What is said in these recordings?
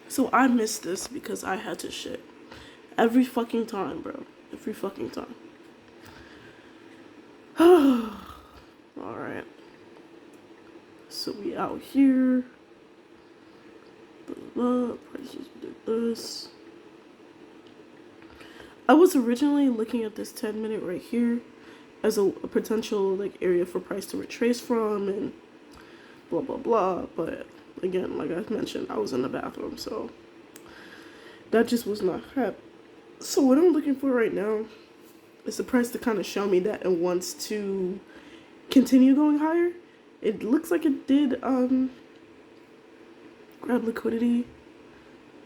So I missed this because I had to shit. Every fucking time, bro. Every fucking time. Alright. So we out here. Prices did this. I was originally looking at this 10-minute right here as a potential like area for price to retrace from and blah blah blah, but again, like I mentioned, I was in the bathroom, so that just was not happening. So what I'm looking for right now is the price to kind of show me that it wants to continue going higher. It looks like it did grab liquidity.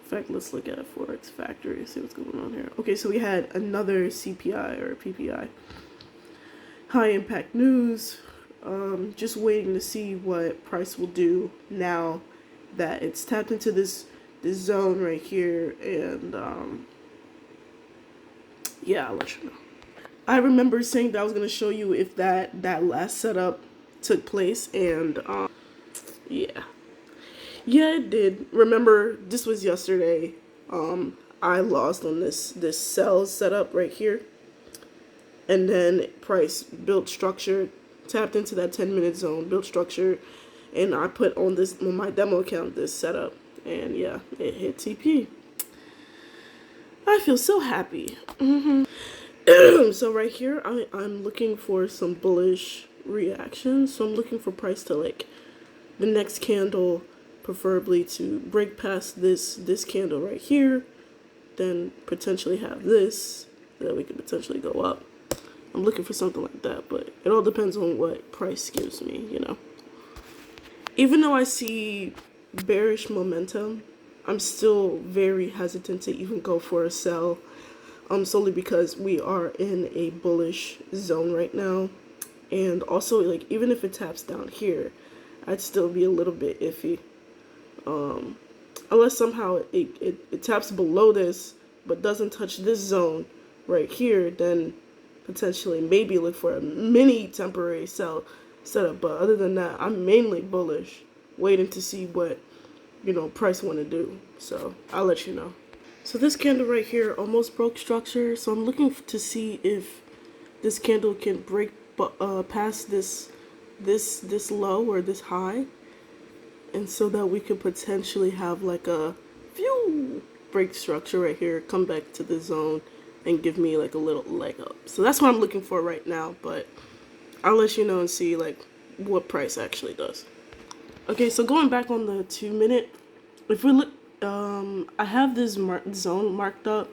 In fact, let's look at Forex Factory, see what's going on here. Okay, so we had another CPI or PPI. High impact news. Just waiting to see what price will do now that it's tapped into this zone right here, and yeah, I'll let you know. I remember saying that I was gonna show you if that last setup took place, and yeah, it did. Remember, this was yesterday. I lost on this sell setup right here, and then price built structure, tapped into that 10-minute zone, built structure, and I put on my demo account this setup, and yeah, it hit TP. I feel so happy. So right here, I'm looking for some bullish reaction. So I'm looking for price to like the next candle, preferably to break past this candle right here, then potentially have this that we could potentially go up. I'm looking for something like that, but it all depends on what price gives me, you know. Even though I see bearish momentum, I'm still very hesitant to even go for a sell, solely because we are in a bullish zone right now. And also, like, even if it taps down here, I'd still be a little bit iffy. Unless somehow it taps below this, but doesn't touch this zone right here, then potentially maybe look for a mini temporary sell setup. But other than that, I'm mainly bullish, waiting to see what, you know, price want to do. So I'll let you know. So this candle right here almost broke structure, so I'm looking to see if this candle can break past this low or this high, and so that we could potentially have like a break structure right here, come back to the zone, and give me like a little leg up. So that's what I'm looking for right now, but I'll let you know and see like what price actually does. Okay, so going back on the 2-minute, if we look, I have this zone marked up.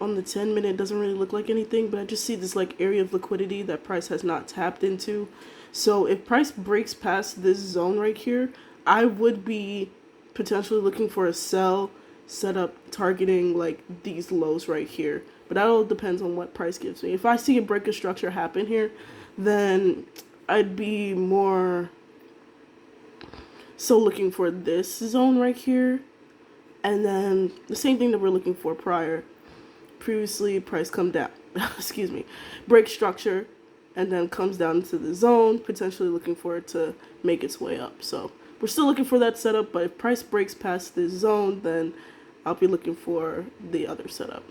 On the 10-minute, it doesn't really look like anything, but I just see this like area of liquidity that price has not tapped into. So if price breaks past this zone right here, I would be potentially looking for a sell setup targeting like these lows right here. But that all depends on what price gives me. If I see a break of structure happen here, then I'd be more so looking for this zone right here, and then the same thing that we're looking for previously, price come down, excuse me, break structure, and then comes down to the zone, potentially looking for it to make its way up. So we're still looking for that setup, but if price breaks past this zone, then I'll be looking for the other setup.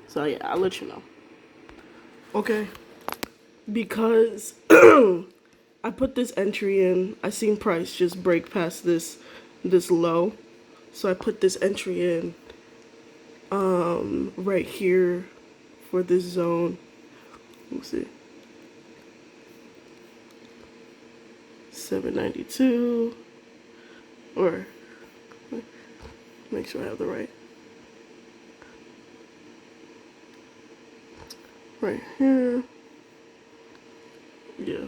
So yeah, I'll let you know. Okay, because I put this entry in, I seen price just break past this low, so I put this entry in right here for this zone. Let's see, 792, or make sure I have the right here. Yeah.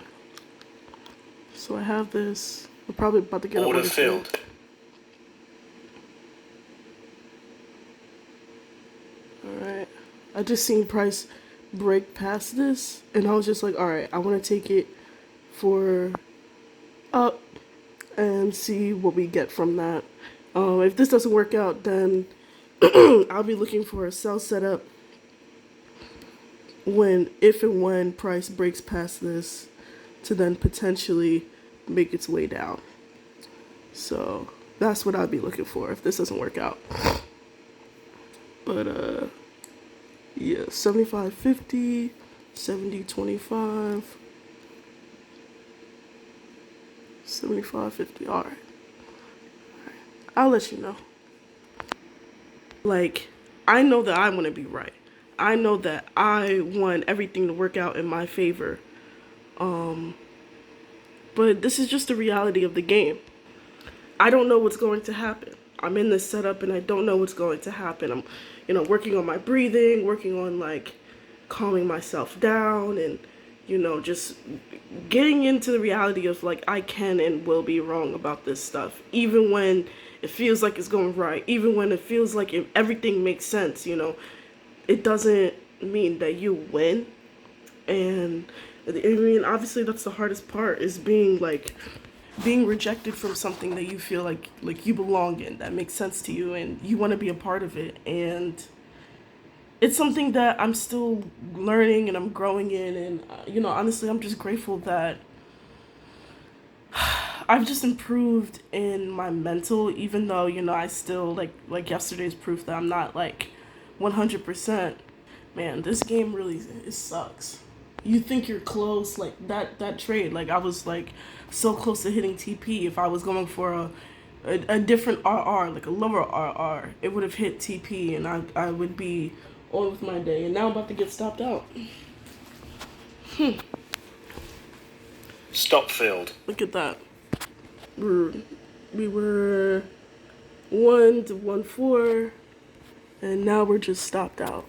So I have this. I'm probably about to get order filled. Alright. I just seen price break past this, and I was just like, alright, I want to take it for up and see what we get from that. If this doesn't work out, then I'll be looking for a sell setup if and when price breaks past this, to then potentially make its way down. So That's what I'd be looking for if this doesn't work out. But yeah, 75-50, 70-25, 75-50. All right. I'll let you know. Like, I know that I want to be right. I know that I want everything to work out in my favor. But this is just the reality of the game. I don't know what's going to happen. I'm in this setup and I don't know what's going to happen. I'm, working on my breathing, working on like calming myself down and, just getting into the reality of like I can and will be wrong about this stuff. Even when it feels like it's going right, even when it feels like everything makes sense, it doesn't mean that you win. And I mean, obviously that's the hardest part is being rejected from something that you feel like you belong in, that makes sense to you and you want to be a part of it. And it's something that I'm still learning and I'm growing in. And honestly, I'm just grateful that I've just improved in my mental, even though I still like yesterday's proof that I'm not like 100%. Man, this game really, it sucks. You think you're close, like that trade, like I was like so close to hitting TP. If I was going for a different RR, like a lower RR, it would have hit TP and I would be on with my day. And now I'm about to get stopped out. Stop field. Look at that. We were 1-1-4, and now we're just stopped out.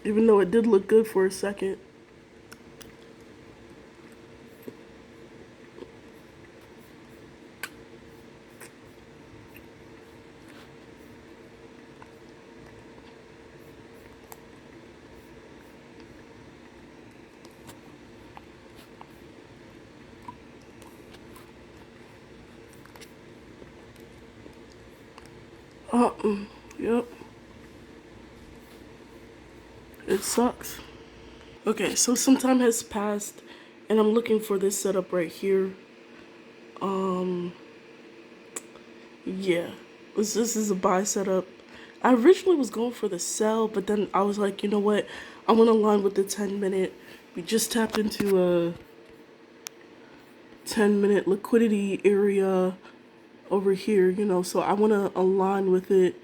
Even though it did look good for a second. Yep. It sucks. Okay, so some time has passed, and I'm looking for this setup right here. Yeah, this is a buy setup. I originally was going for the sell, but then I was like, you know what? I want to align with the 10-minute. We just tapped into a 10-minute liquidity area over here, so I want to align with it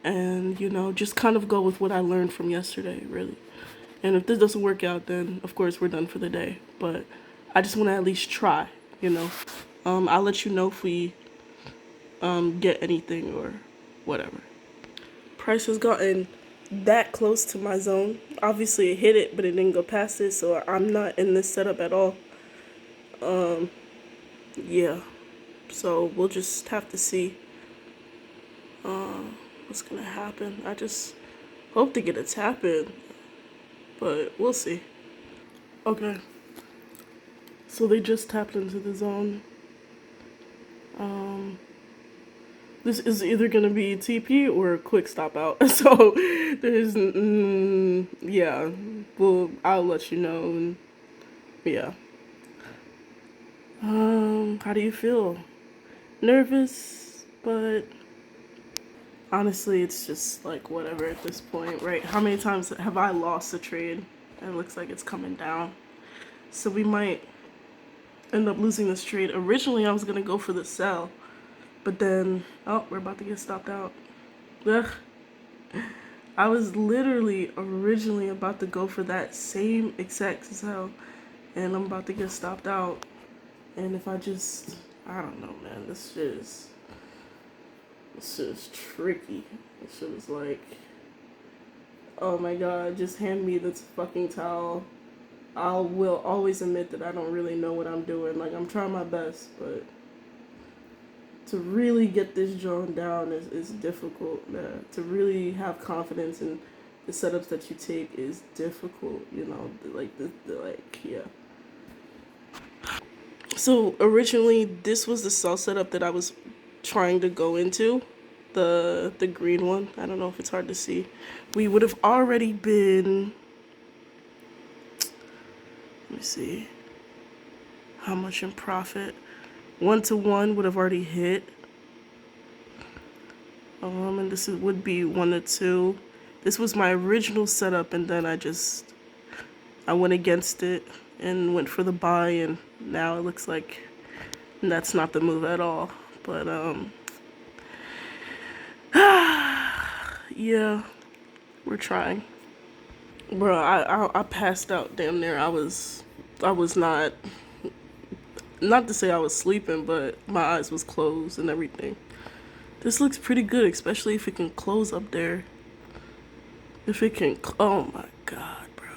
and, just kind of go with what I learned from yesterday, really. And if this doesn't work out, then of course we're done for the day. But I just want to at least try, I'll let you know if we get anything or whatever. Price has gotten that close to my zone. Obviously it hit it, but it didn't go past it, so I'm not in this setup at all. Yeah. So we'll just have to see what's gonna happen. I just hope to get a tap in, but we'll see. Okay. So they just tapped into the zone. This is either gonna be a TP or a quick stop out. So there's yeah. Well, I'll let you know. And, yeah. How do you feel? Nervous, but honestly, it's just like whatever at this point, right? How many times have I lost a trade? It looks like it's coming down. So we might end up losing this trade. Originally, I was going to go for the sell, but then, oh, we're about to get stopped out. Ugh. I was literally originally about to go for that same exact sell, and I'm about to get stopped out. And if I don't know, man, this shit is tricky. This shit is like, oh my god, just hand me this fucking towel. I will always admit that I don't really know what I'm doing. Like, I'm trying my best, but to really get this drawn down is difficult. To really have confidence in the setups that you take is difficult, yeah. So originally, this was the sell setup that I was trying to go into, the green one. I don't know if it's hard to see. We would have already been, let me see, how much in profit. 1-to-1 would have already hit. And this would be 1-to-2. This was my original setup, and then I went against it and went for the buy, and now it looks like that's not the move at all. But yeah, we're trying. Bro, I passed out damn near. I was not to say I was sleeping, but my eyes was closed and everything. This looks pretty good, especially if it can close up there. If it can, oh my god, bro.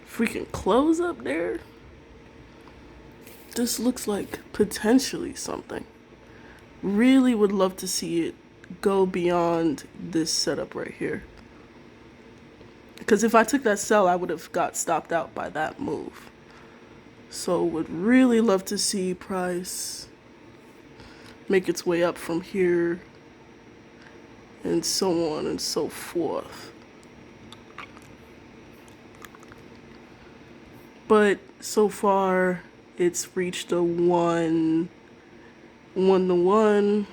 If we can close up there, this looks like potentially something. Really would love to see it go beyond this setup right here. Because if I took that sell, I would have got stopped out by that move. So would really love to see price make its way up from here and so on and so forth. But so far it's reached a 1-to-1,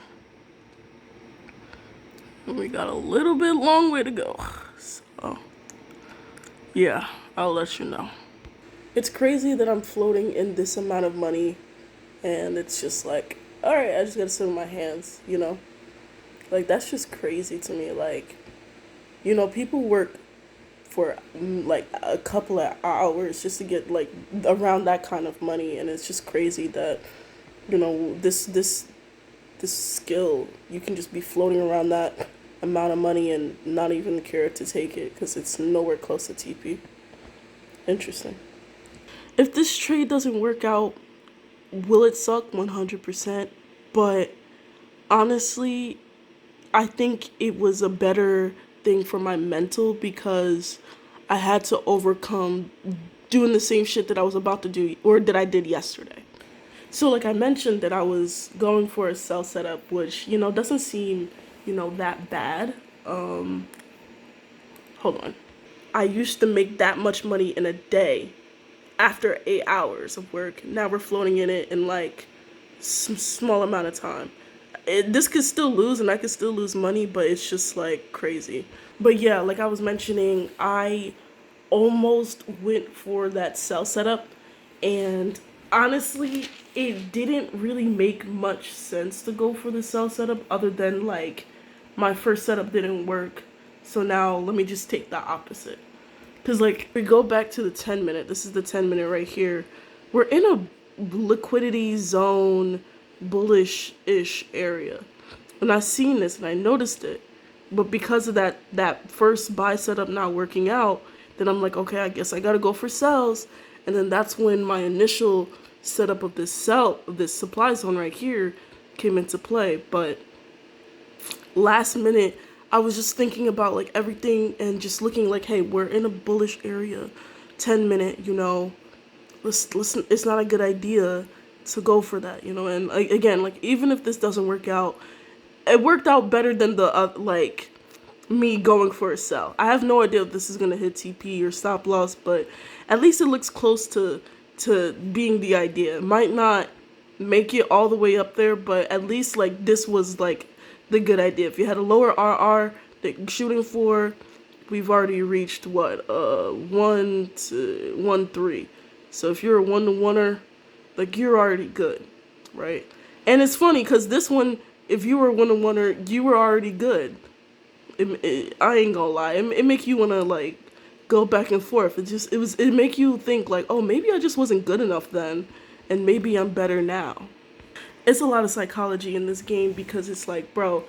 and we got a little bit long way to go. So yeah, I'll let you know. It's crazy that I'm floating in this amount of money, and it's just like, all right, I just gotta sit on my hands, you know? Like, that's just crazy to me. Like, you know, people work for like a couple of hours just to get like around that kind of money, and it's just crazy that, you know, this skill, you can just be floating around that amount of money and not even care to take it because it's nowhere close to TP. Interesting. If this trade doesn't work out, will it suck? 100%. But honestly, I think it was a better thing for my mental because I had to overcome doing the same shit that I was about to do or that I did yesterday. So like I mentioned that I was going for a sell setup, which, you know, doesn't seem, you know, that bad. Hold on. I used to make that much money in a day after 8 hours of work. Now we're floating in it in like some small amount of time. This could still lose and I could still lose money, but it's just like crazy. But yeah, like I was mentioning, I almost went for that sell setup, and honestly, it didn't really make much sense to go for the sell setup other than like my first setup didn't work. So now let me just take the opposite. Because like we go back to the 10-minute, this is the 10-minute right here. We're in a liquidity zone, bullish-ish area. And I seen this and I noticed it. But because of that first buy setup not working out, then I'm like, okay, I guess I gotta go for sells. And then that's when my initial setup of this supply zone right here came into play. But last minute, I was just thinking about like everything and just looking like, hey, we're in a bullish area, 10-minute, you know, listen, it's not a good idea to go for that, you know. And like, again, like even if this doesn't work out, it worked out better than the like me going for a sell. I have no idea if this is gonna hit TP or stop loss, but at least it looks close to being the idea. It might not make it all the way up there, but at least like this was like the good idea. If you had a lower RR that you're shooting for, we've already reached what 1-to-1-3. So if you're a 1-to-1er, like you're already good, right? And it's funny because this one, if you were a 1-to-1er, you were already good. I ain't gonna lie, it make you wanna like go back and forth. It make you think like, oh, maybe I just wasn't good enough then, and maybe I'm better now. It's a lot of psychology in this game because it's like, bro,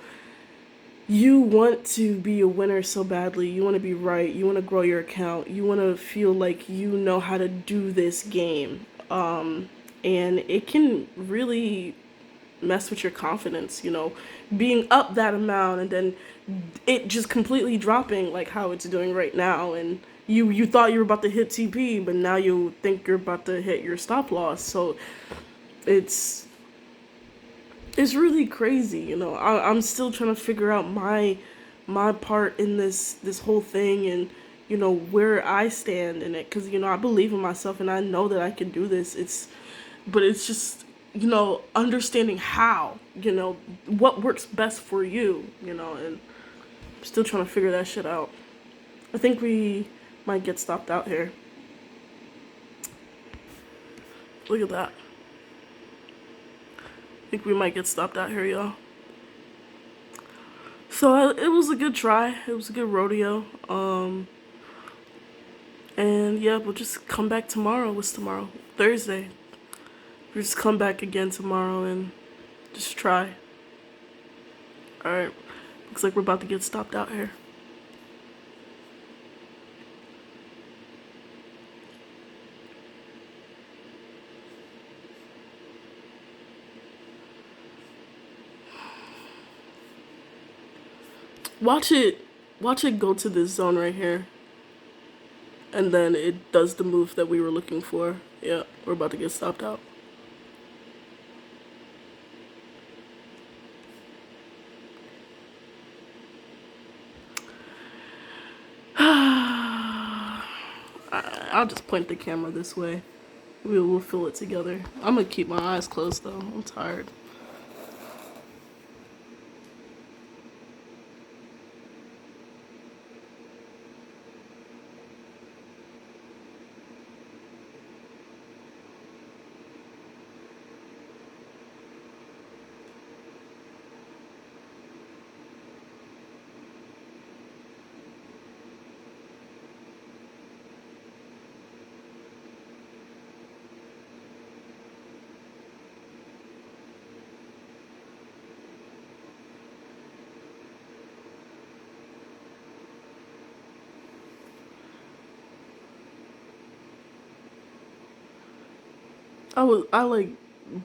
you want to be a winner so badly. You want to be right. You want to grow your account. You want to feel like you know how to do this game. And it can really mess with your confidence, you know, being up that amount and then it just completely dropping like how it's doing right now. And you thought you were about to hit TP, but now you think you're about to hit your stop loss. So it's really crazy, you know. I'm still trying to figure out my part in this whole thing, and you know where I stand in it, because you know I believe in myself and I know that I can do this. But it's just understanding how, what works best for you, and I'm still trying to figure that shit out. I think we might get stopped out here. Look at that. I think we might get stopped out here, y'all. So it was a good try. It was a good rodeo. And yeah, we'll just come back tomorrow. What's tomorrow? Thursday. We'll just come back again tomorrow and just try. Alright. Looks like we're about to get stopped out here. Watch it go to this zone right here. And then it does the move that we were looking for. Yeah, we're about to get stopped out. I'll just point the camera this way. We'll fill it together. I'm gonna keep my eyes closed though. I'm tired.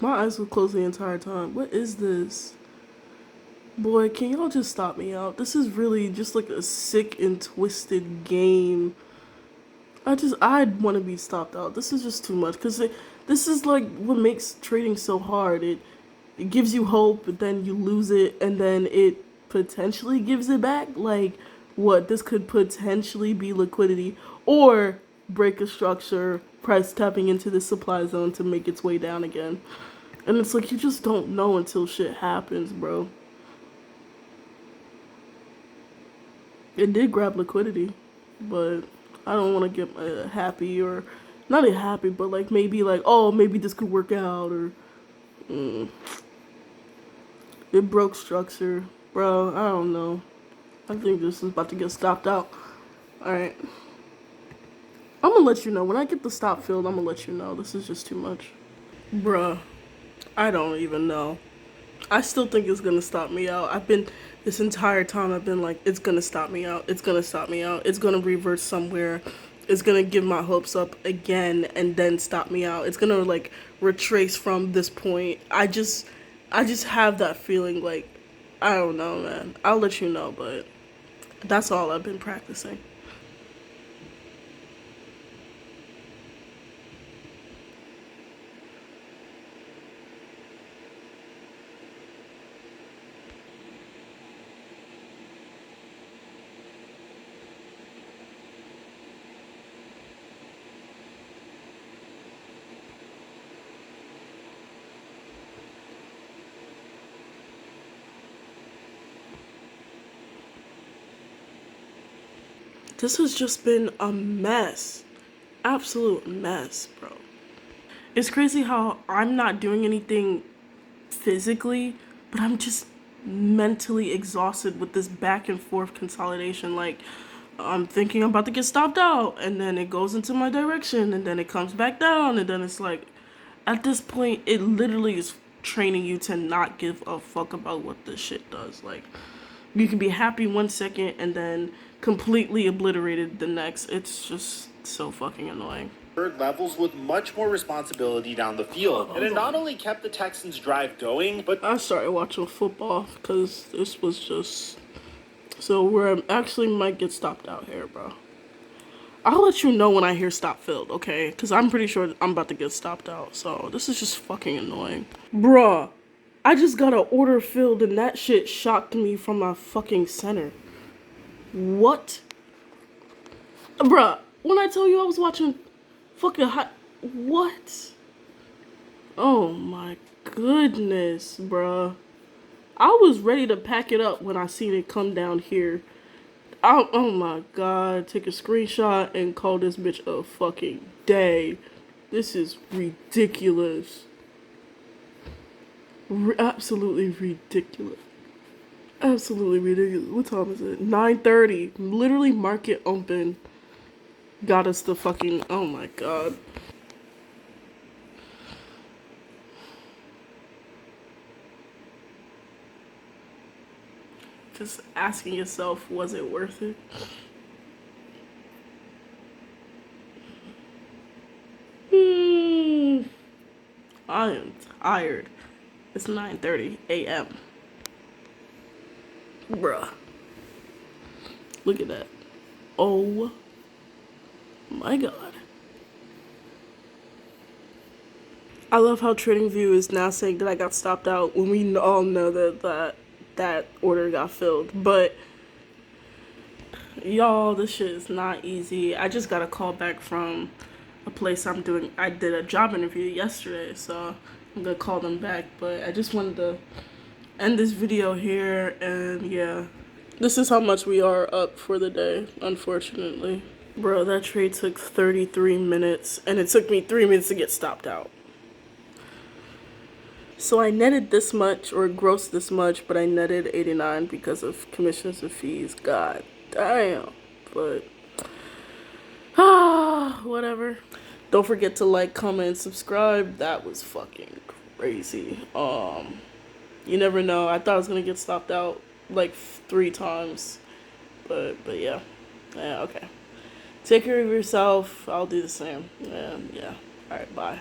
My eyes were closed the entire time. What is this? Boy, can y'all just stop me out? This is really just like a sick and twisted game. I'd want to be stopped out. This is just too much because this is like what makes trading so hard. It gives you hope, but then you lose it, and then it potentially gives it back. Like, what? This could potentially be liquidity, or break a structure, price tapping into the supply zone to make its way down again. And it's like, you just don't know until shit happens, bro. It did grab liquidity, but I don't want to get happy, or not happy, but like maybe like, oh, maybe this could work out, or it broke structure. Bro, I don't know. I think this is about to get stopped out. Alright. I'm gonna let you know. When I get the stop field, I'm gonna let you know. This is just too much. Bruh, I don't even know. I still think it's gonna stop me out. This entire time I've been like, it's gonna stop me out. It's gonna stop me out. It's gonna revert somewhere. It's gonna give my hopes up again and then stop me out. It's gonna like retrace from this point. I just have that feeling. Like, I don't know, man. I'll let you know, but that's all I've been practicing. This has just been a mess. Absolute mess, bro. It's crazy how I'm not doing anything physically, but I'm just mentally exhausted with this back and forth consolidation. Like, I'm thinking I'm about to get stopped out, and then it goes into my direction, and then it comes back down, and then it's like, at this point, it literally is training you to not give a fuck about what this shit does. Like, you can be happy 1 second and then completely obliterated the next. It's just so fucking annoying. Levels with much more responsibility down the field. And it not only kept the Texans' drive going, but I started watching football because this was just... So we're actually might get stopped out here, bro. I'll let you know when I hear stop field, okay? Because I'm pretty sure I'm about to get stopped out. So this is just fucking annoying. Bruh, I just got an order filled and that shit shocked me from my fucking center. What? Bruh, when I tell you I was watching fucking hot... What? Oh my goodness, bruh. I was ready to pack it up when I seen it come down here. Oh my god. Take a screenshot and call this bitch a fucking day. This is ridiculous. Absolutely ridiculous. Absolutely ridiculous. What time is it? 9:30. Literally market open. Got us the fucking... Oh my god. Just asking yourself, was it worth it? I am tired. It's 9:30 a.m. Bruh. Look at that. Oh my god. I love how TradingView is now saying that I got stopped out when we all know that order got filled. But y'all, this shit is not easy. I just got a call back from a place I did a job interview yesterday, so I'm gonna call them back. But I just wanted to end this video here, and yeah. This is how much we are up for the day, unfortunately. Bro, that trade took 33 minutes, and it took me 3 minutes to get stopped out. So I netted this much, or grossed this much, but I netted 89 because of commissions and fees. God damn. But, whatever. Don't forget to like, comment, and subscribe. That was fucking crazy. You never know. I thought I was gonna get stopped out like 3 times. But yeah. Yeah, okay. Take care of yourself. I'll do the same. And yeah. Alright, bye.